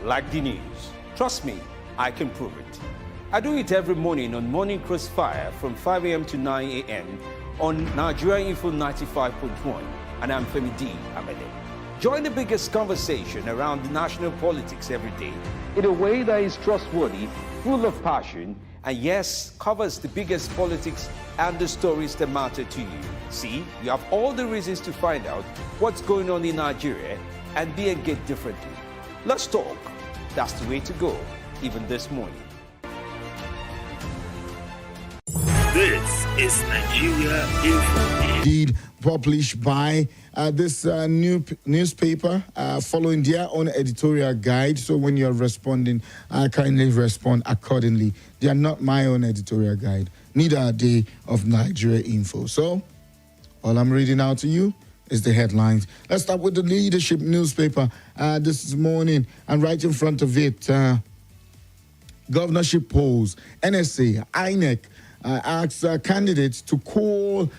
like the news. Trust me, I can prove it. I do it every morning on Morning Crossfire from 5 a.m. to 9 a.m. on Nigeria Info 95.1, and I'm Femi D. Amede. Join the biggest conversation around the national politics every day in a way that is trustworthy, full of passion, and yes, covers the biggest politics and the stories that matter to you. See, you have all the reasons to find out what's going on in Nigeria and be engaged differently. Let's talk. That's the way to go, even this morning. This is Nigeria Info. Indeed, published by this new newspaper following their own editorial guide. So when you're responding, kindly respond accordingly. They are not my own editorial guide. Neither are they of Nigeria Info. So all I'm reading out to you is the headlines. Let's start with the leadership newspaper this morning. And right in front of it, governorship polls, NSA, INEC, asks candidates to call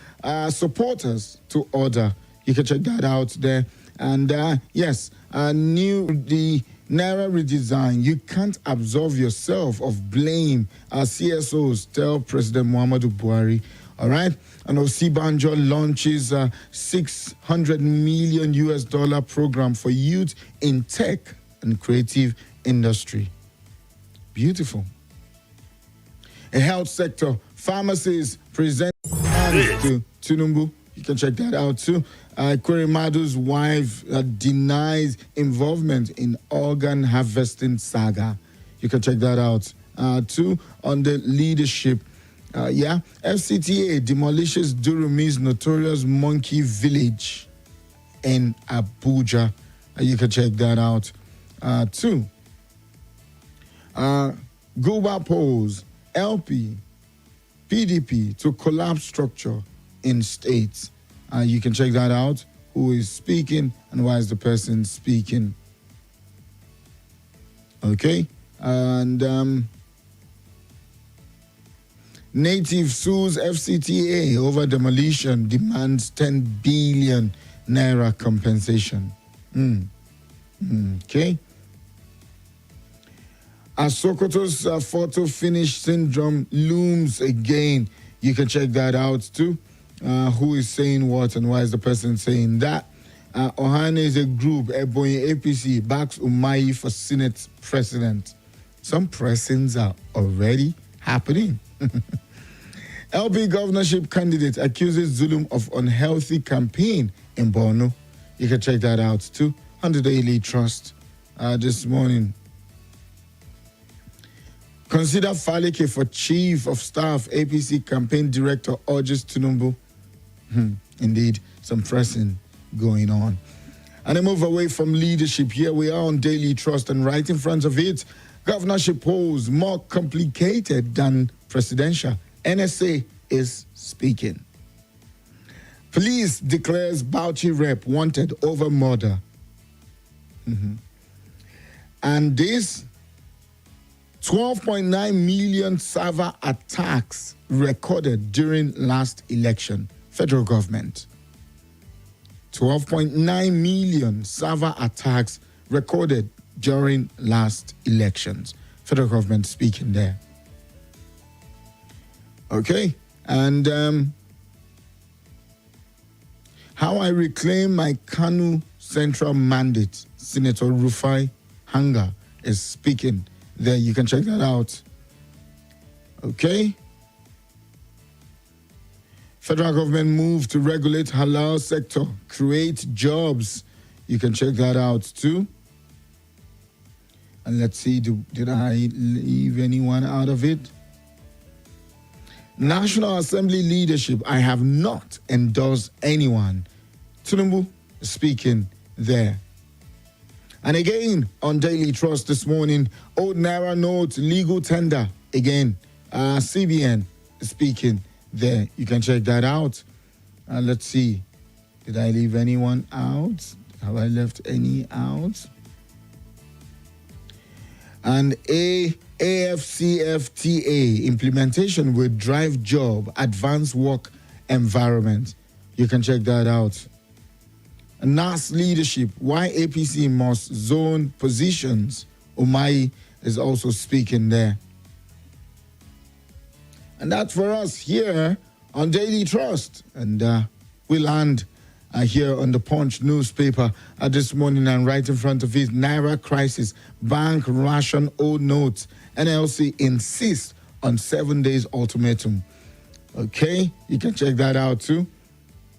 supporters to order. You can check that out there. And yes, the Naira redesign. You can't absolve yourself of blame. CSOs tell President Muhammadu Buhari. All right. And Osinbajo launches a $600 million US program for youth in tech and creative industry. Beautiful. A health sector, pharmacies present to Tinubu. You can check that out too. Kwerimadu's wife denies involvement in organ harvesting saga. You can check that out too on the leadership. FCTA demolishes Durumi's notorious monkey village in Abuja. You can check that out too. Guba polls, LP, PDP to collapse structure in states. You can check that out. Who is speaking and why is the person speaking? Okay. And Native sues FCTA over demolition, demands 10 billion naira compensation. Okay. As Sokoto's photo finish syndrome looms again. You can check that out too. Who is saying what and why is the person saying that? Ohane is a group, Ebonyi APC backs Umahi for Senate president. Some pressings are already happening. LP governorship candidate accuses Zulum of unhealthy campaign in Borno. You can check that out too on the Daily Trust this morning. Consider Falike for Chief of Staff, APC campaign director urges Tinubu. Indeed, some pressing going on. And I move away from leadership. Here we are on Daily Trust, and right in front of it, governorship polls more complicated than presidential. NSA is speaking. Police declares Bauchi rep wanted over murder. And this 12.9 million server attacks recorded during last election. Federal government. 12.9 million server attacks recorded during last elections. Federal government speaking there. Okay. And how I reclaim my Kanu Central mandate. Senator Rufai Hanga is speaking there. You can check that out. Okay. Federal government move to regulate halal sector, create jobs. You can check that out too. And let's see, did I leave anyone out of it? National Assembly leadership, I have not endorsed anyone. Tinubu speaking there. And again, on Daily Trust this morning, old Naira note, legal tender. Again, CBN speaking there. You can check that out. Let's see. Did I leave anyone out? Have I left any out? And AFCFTA implementation will drive job, advanced work environment. You can check that out. NAS leadership, why APC must zone positions Umai is also speaking there. And that's for us here on Daily Trust. And we land here on the Punch newspaper this morning, and right in front of it, Naira crisis, bank ration old notes. NLC insists on 7 days ultimatum. Okay, you can check that out too.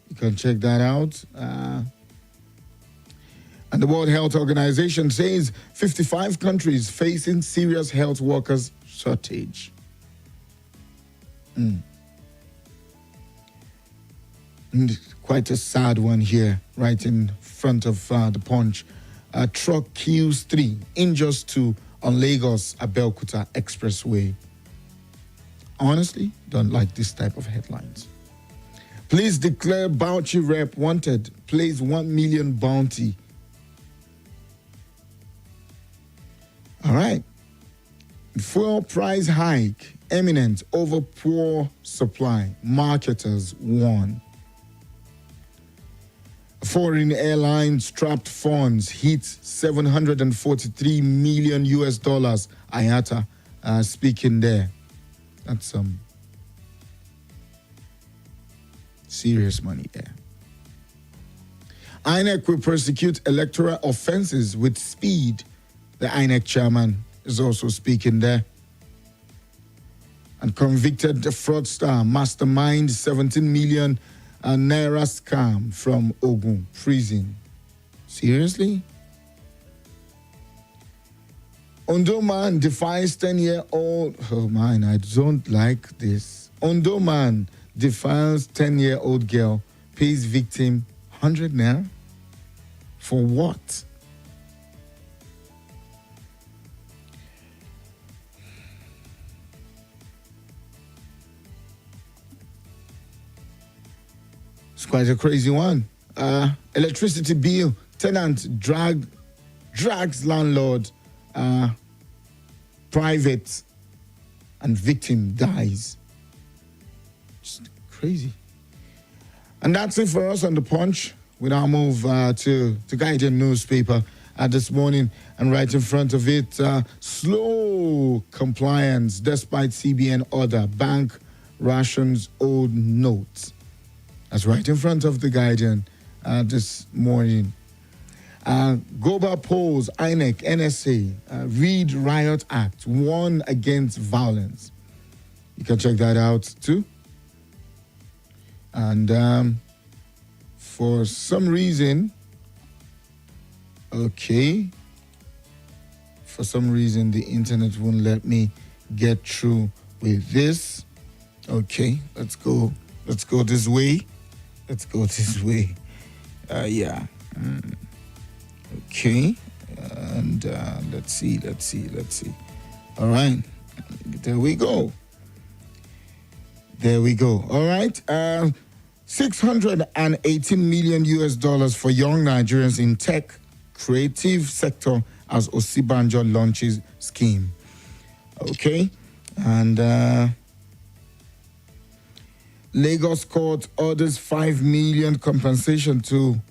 You can check that out. And the World Health Organization says 55 countries facing serious health workers shortage. And quite a sad one here, right in front of the Punch. Truck kills 3, injures 2 on Lagos Abeokuta Expressway. Honestly, don't like this type of headlines. Please declare Bauchi rep wanted. Place 1 million bounty. All right. Fuel price hike imminent over poor supply. Marketers warn. Foreign airlines trapped funds hit 743 million US dollars. IATA speaking there. That's some serious money there. INEC will prosecute electoral offenses with speed. The INEC chairman is also speaking there. And convicted fraudster mastermind 17 million naira scam from Ogun prison. Seriously? Ondo man defies 10-year-old. Oh man, I don't like this. Ondo man defies 10-year-old girl, pays victim 100 naira. For what? It's quite a crazy one. Electricity bill, tenant drags landlord, private, and victim dies. Just crazy. And that's it for us on The Punch. We now move to the Guardian newspaper this morning, and right in front of it, slow compliance despite CBN order, bank rations old notes. That's right in front of the Guardian this morning. Goba polls, INEC, NSA, Read Riot Act, warn against violence. You can check that out too. And for some reason, the internet won't let me get through with this. Okay, let's go this way. Yeah. Okay. And let's see. All right. There we go. All right. 618 million US dollars for young Nigerians in tech creative sector as Osinbajo launches scheme. Okay. And Lagos court orders 5 million compensation to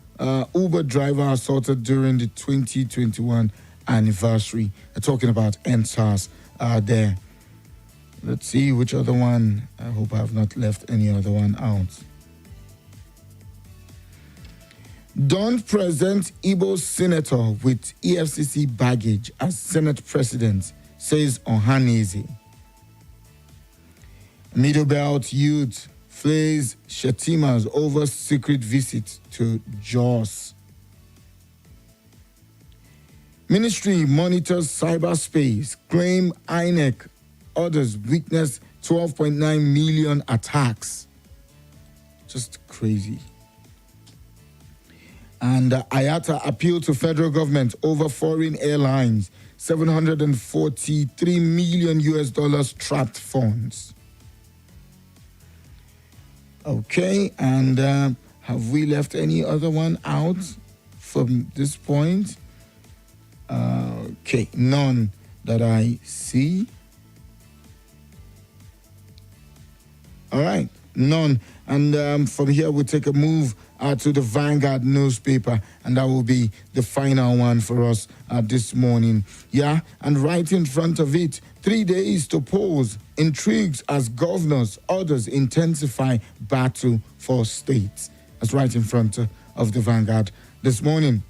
Uber driver assaulted during the 2021 anniversary. Talking about NSAS there. Let's see which other one. I hope I have not left any other one out. Don't present Igbo senator with EFCC baggage as Senate president, says Ohaneze. Middle Belt youth flays Shetimas over secret visit to Jos. Ministry monitors cyberspace, claim INEC orders witness 12.9 million attacks. Just crazy. And IATA appeal to federal government over foreign airlines, 743 million US dollars trapped funds. Okay, and have we left any other one out from this point? Okay, none that I see. All right, none. And from here, we'll take a move to the Vanguard newspaper, and that will be the final one for us this morning. Yeah, and right in front of it, 3 days to pause, intrigues as governors, others intensify battle for states. That's right in front of the Vanguard this morning.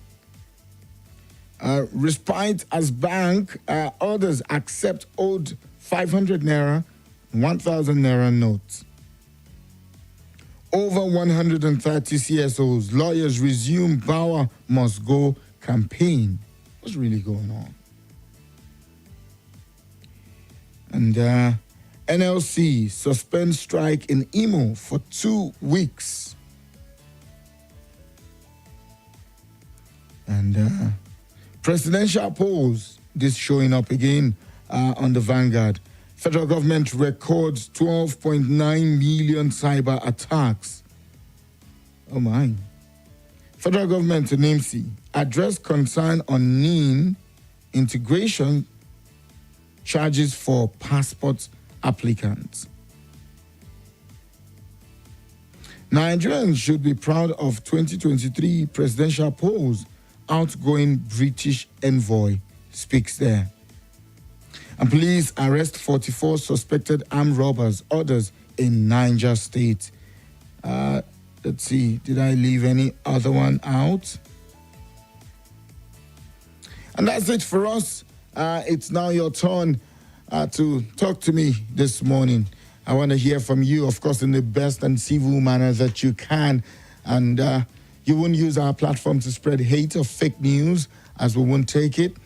Respite as bank, others accept owed 500 naira, 1,000 naira notes. Over 130 CSOs, lawyers resume Bauer must go campaign. What's really going on? And NLC suspends strike in Imo for 2 weeks. And presidential polls, this showing up again on the Vanguard. Federal government records 12.9 million cyber attacks. Oh my. Federal government in NIMC addressed concern on NIN integration charges for passport applicants. Nigerians should be proud of 2023 presidential polls. Outgoing British envoy speaks there. And police arrest 44 suspected armed robbers, others in Niger State. Let's see, did I leave any other one out? And that's it for us. It's now your turn to talk to me this morning. I want to hear from you, of course, in the best and civil manner that you can. And you won't use our platform to spread hate or fake news, as we won't take it.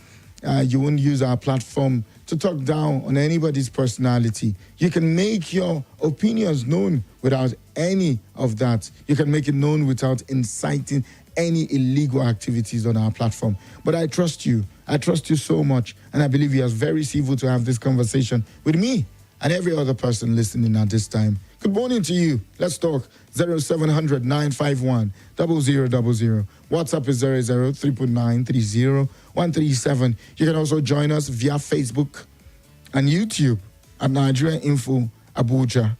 You won't use our platform to talk down on anybody's personality. You can make your opinions known without any of that. You can make it known without inciting any illegal activities on our platform. But I trust you. I trust you so much. And I believe you are very civil to have this conversation with me and every other person listening at this time. Good morning to you. Let's talk. 0700 951 0000. WhatsApp is 00 399 137. You can also join us via Facebook and YouTube at Nigeria Info Abuja.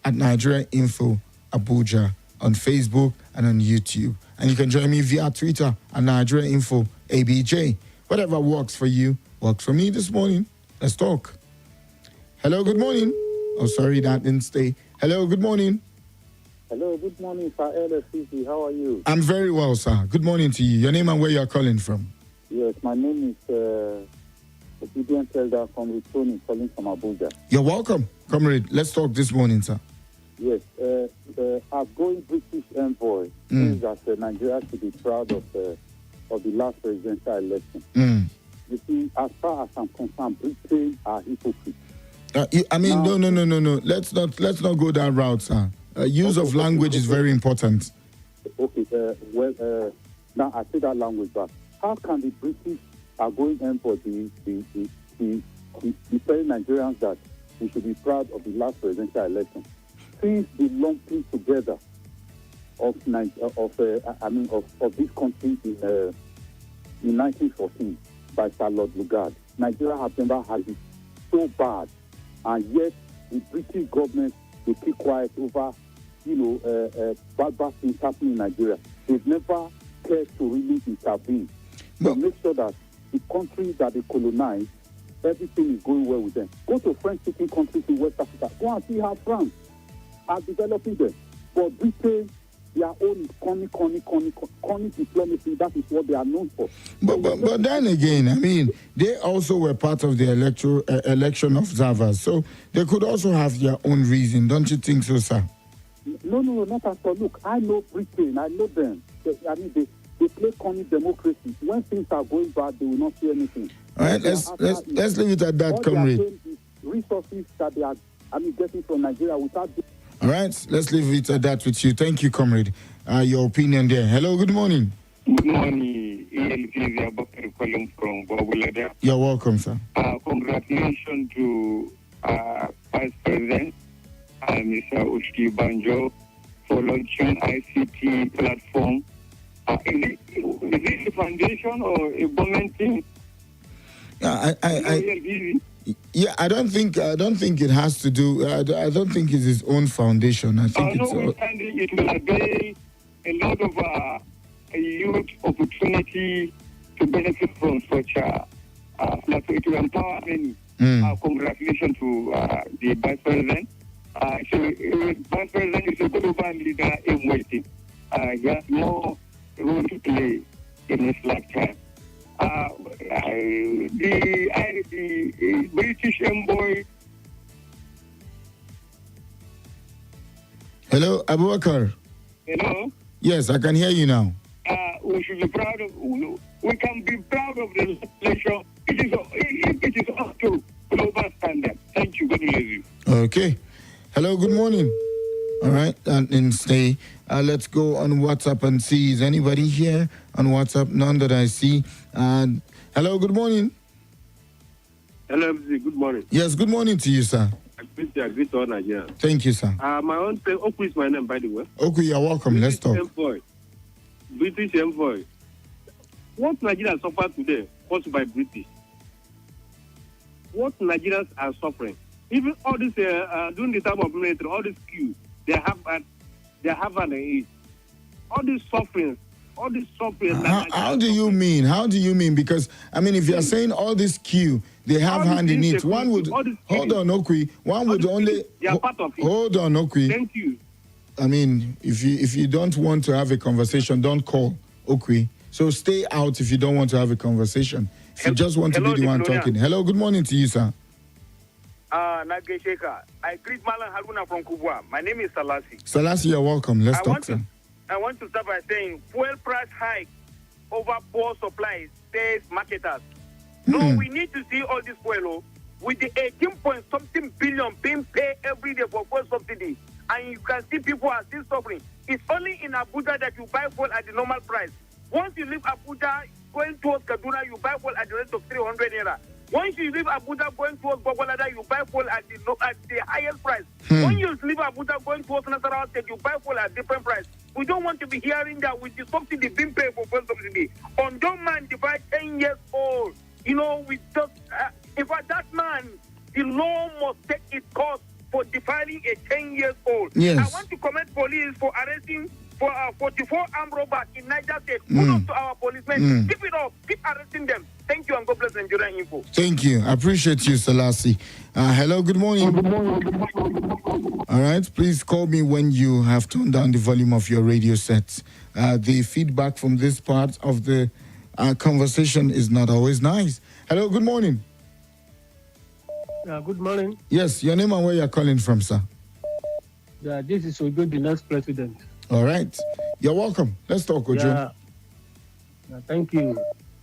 At Nigeria Info Abuja on Facebook and on YouTube. And you can join me via Twitter at Nigeria Info ABJ. Whatever works for you, works for me this morning. Let's talk. Hello, good morning. Oh, sorry, that didn't stay. Hello, good morning. Hello, good morning, Sir Effizy. How are you? I'm very well, sir. Good morning to you. Your name and where you're calling from? Yes, my name is Obedient Elder from Tony, calling from Abuja. You're welcome, comrade. Let's talk this morning, sir. Yes, outgoing British envoy says that Nigeria should be proud of the last presidential election. You see, as far as I'm concerned, Britain are hypocrites. No. Let's not go that route, sir. Use of language is very important. Okay, now I say that language back. How can the British outgoing envoy be telling Nigerians that we should be proud of the last presidential election? Since the lumping together of this country in 1914 by Sir Lord Lugard, Nigeria has never had it so bad. And yet, the British government will keep quiet over, bad things happening in Nigeria. They've never cared to really intervene to make sure that the countries that they colonize, everything is going well with them. Go to French-speaking countries in West Africa. Go and see how France are developing them. But Britain, their own is corny diplomacy. That is what they are known for. But then again, I mean, they also were part of the election observers, so they could also have their own reason, don't you think so, sir? No, not at all. Look, I know Britain. I know them. They play corny democracy. When things are going bad, they will not see anything. All right, let's leave it at that, comrade. Resources that they are getting from Nigeria without. All right, let's leave it at that with you. Thank you, comrade. Your opinion there. Hello, good morning. Good morning. Effizy calling from Babulada. You're welcome, sir. Congratulations to Vice President Mr. Osinbajo for launching ICT platform. Is it a foundation or a government thing? Yeah, Yeah, I don't think it has to do. I don't think it's his own foundation. I think it's. Notwithstanding, it will avail a lot of youth opportunity to benefit from such like it will empower many. Congratulations to the Vice President. Vice President is a global leader in waiting. He has more role to play in his lifetime. The British envoy. Hello, Abubakar. Hello. Yes, I can hear you now. We should be proud of. We can be proud of the legislation. It is up to global standard. Thank you. God bless you. Okay. Hello. Good morning. All right, and stay. Let's go on WhatsApp and see. Is anybody here on WhatsApp? None that I see. Hello. Good morning. Hello, Effizy. Good morning. Yes. Good morning to you, sir. I greet all Nigerians. Thank you, sir. My own Oku is my name, by the way. Okay, you're welcome. Let's talk. British envoy. What Nigerians suffer today caused by British. What Nigerians are suffering. Even all this during the time of military, all this queue they have an age. All these suffering. How do you mean? How do you mean? Because I mean, if you are saying all this queue, they have hand in it. One would hold on, Okwi. One would only. They are part of it. Hold on, Okwi. Thank you. I mean, if you don't want to have a conversation, don't call, Okwi. So stay out if you don't want to have a conversation. If you just want to be the one talking. Hello, good morning to you, sir. Nage Sheka. I greet Malan Haruna from Kubwa. My name is Salasi. Salasi, you're welcome. Let's talk, sir. I want to start by saying fuel price hike over poor supplies says marketers. No, we need to see all this fuel with the 18-point-something billion being paid every day for fuel subsidy. And you can see people are still suffering. It's only in Abuja that you buy fuel at the normal price. Once you leave Abuja going towards Kaduna, you buy fuel at the rate of 300 naira. Once you leave Abuja going towards Bogolada, you buy fuel at the highest price. When you leave Abuja going towards Nasarawa State, you buy fuel at different price. We don't want to be hearing that with the subsidy being paid for fuel subsidy. On don't man divide 10 years old. You know, we just, in fact, that man, the law must take its course for defiling a 10 years old. Yes. I want to commend police for arresting for 44 armed robbers in Niger State. Kudos to our policemen. Keep it up. Keep arresting them. Thank you and God bless Nigerian Info. Thank you. I appreciate you, Salasi. Hello, good morning. All right, please call me when you have turned down the volume of your radio set. The feedback from this part of the conversation is not always nice. Hello, good morning. Good morning. Yes, your name and where you're calling from, sir. Yeah, this is Ojo, the next president. All right. You're welcome. Let's talk, Ojo. Thank you.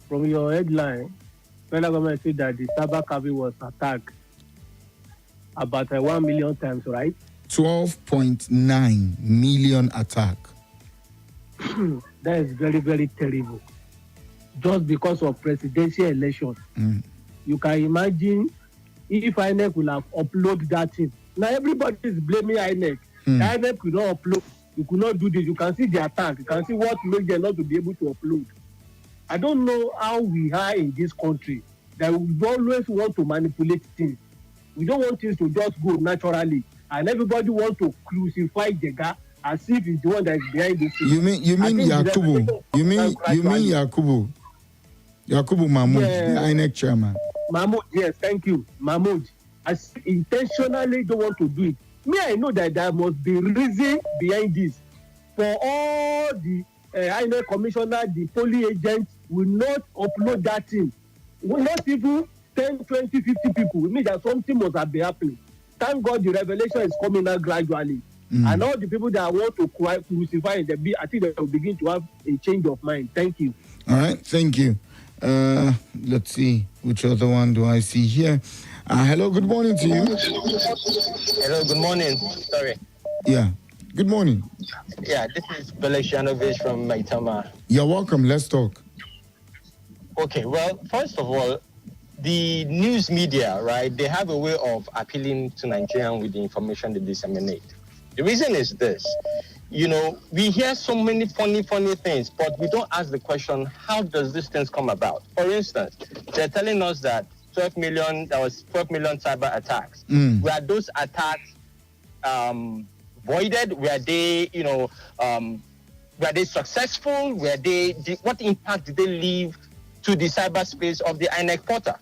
From your headline, federal government said that the cyber cafe was attacked about 1 million times, right? 12.9 million attack. That is very, very terrible. Just because of presidential election. You can imagine if INEC will have uploaded that thing. Now everybody is blaming INEC. INEC could not upload. You could not do this. You can see the attack. You can see what made them not to be able to upload. I don't know how we are in this country that we always want to manipulate things. We don't want things to just go naturally. And everybody wants to crucify Jega as if he's the one that is behind this thing. You mean Yakubu? You mean Yakubu? Yakubu Mahmoud, the INEC chairman. Mahmoud, yes, thank you. Mahmoud, I intentionally don't want to do it. Me, I know that there must be reason behind this. For all the INEC commissioner, the polling agents will not upload that thing. Will not even 10, 20, 50 people. It means that something must have been happening. Thank God the revelation is coming out gradually. And all the people that want to crucify them, I think they will begin to have a change of mind. Thank you. All right, thank you. Let's see, which other one do I see here? Hello, good morning to you. Hello, good morning. Sorry. Yeah, good morning. Yeah, this is Beleshanovic from Maitama. You're welcome. Let's talk. Okay, well, first of all, the news media, right, they have a way of appealing to Nigerians with the information they disseminate. The reason is this. You know, we hear so many funny things, but we don't ask the question, how does these things come about? For instance, they're telling us that 12 million cyber attacks. Were those attacks voided? Were they, were they successful? What impact did they leave to the cyberspace of the INEC portal?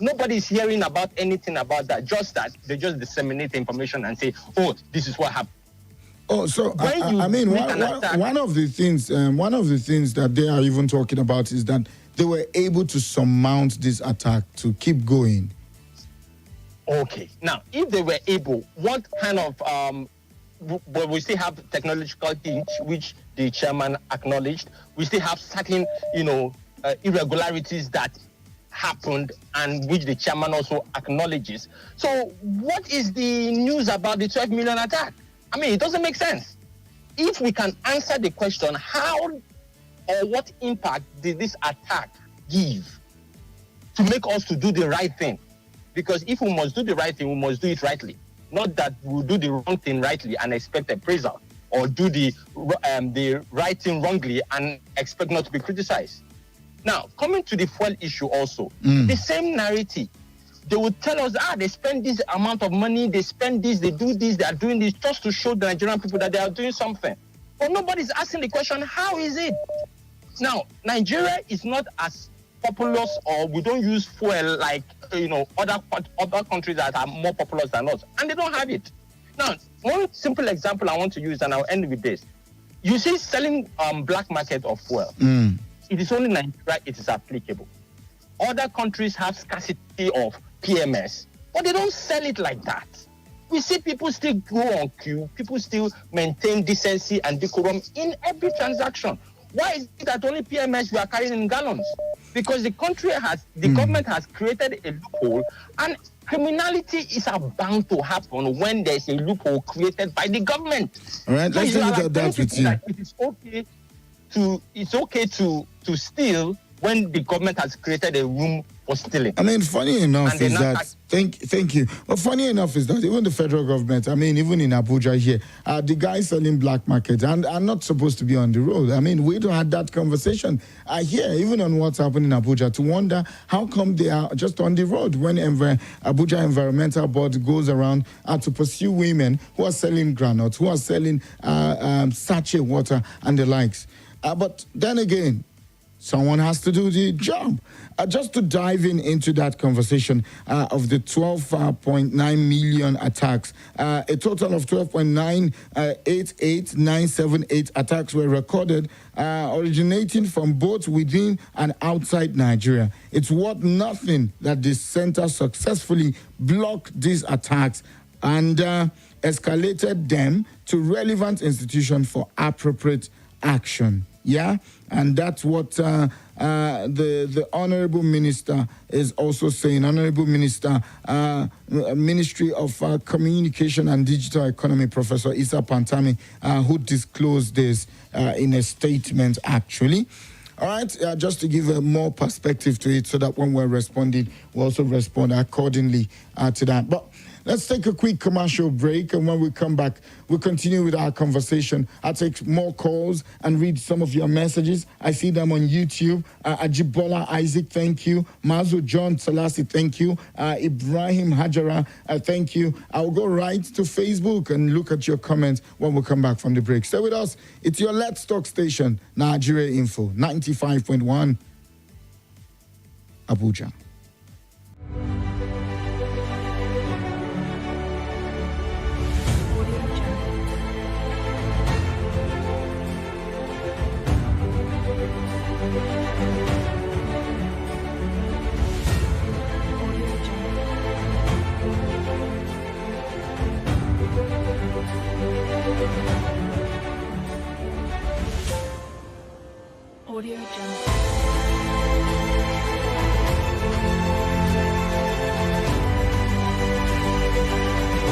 Nobody's hearing about anything about that. Just that they just disseminate information and say, "Oh, this is what happened." Oh, so I mean, one of the things that they are even talking about is that they were able to surmount this attack to keep going. Okay, now if they were able, what kind of well, we still have technological glitch, which the chairman acknowledged. We still have certain, irregularities that happened and which the chairman also acknowledges. So what is the news about the 12 million attack? I mean, it doesn't make sense. If we can answer the question, how or what impact did this attack give to make us to do the right thing? Because if we must do the right thing, we must do it rightly. Not that we'll do the wrong thing rightly and expect appraisal, or do the right thing wrongly and expect not to be criticized. Now, coming to the fuel issue also, the same narrative. They would tell us, they spend this amount of money, they spend this, they do this, they are doing this, just to show the Nigerian people that they are doing something. But nobody's asking the question, how is it? Now, Nigeria is not as populous, or we don't use fuel like other countries that are more populous than us, and they don't have it. Now, one simple example I want to use, and I'll end with this. You see, selling black market of fuel. It is only Nigeria it is applicable. Other countries have scarcity of PMS, but they don't sell it like that. We see people still go on queue, people still maintain decency and decorum in every transaction. Why is it that only PMS we are carrying in gallons? Because the government has created a loophole, and criminality is bound to happen when there's a loophole created by the government. All right, let's look at that with you. It's okay to steal when the government has created a room for stealing. I mean, funny enough is that, thank you. But funny enough is that even the federal government, I mean, even in Abuja here, the guys selling black market and are not supposed to be on the road. I mean, we don't have that conversation here, even on what's happening in Abuja, to wonder how come they are just on the road when Abuja Environmental Board goes around to pursue women who are selling granules, who are selling sachet water and the likes. But then again, someone has to do the job. Just to dive into that conversation of the 12.9 million attacks, a total of 12.988978 attacks were recorded, originating from both within and outside Nigeria. It's worth nothing that the center successfully blocked these attacks and escalated them to relevant institutions for appropriate action. Yeah, and that's what the Honorable Minister is also saying. Honorable Minister, Ministry of Communication and Digital Economy, Professor Issa Pantami, who disclosed this in a statement, actually. All right, just to give more perspective to it so that when we're responding, we'll also respond accordingly to that. But let's take a quick commercial break, and when we come back, we'll continue with our conversation. I'll take more calls and read some of your messages. I see them on YouTube. Ajibola Isaac, thank you. Mazu John Salasi, thank you. Ibrahim Hajara, thank you. I'll go right to Facebook and look at your comments when we come back from the break. Stay with us. It's your Let's Talk station, Nigeria Info, 95.1, Abuja. Audio Jungle.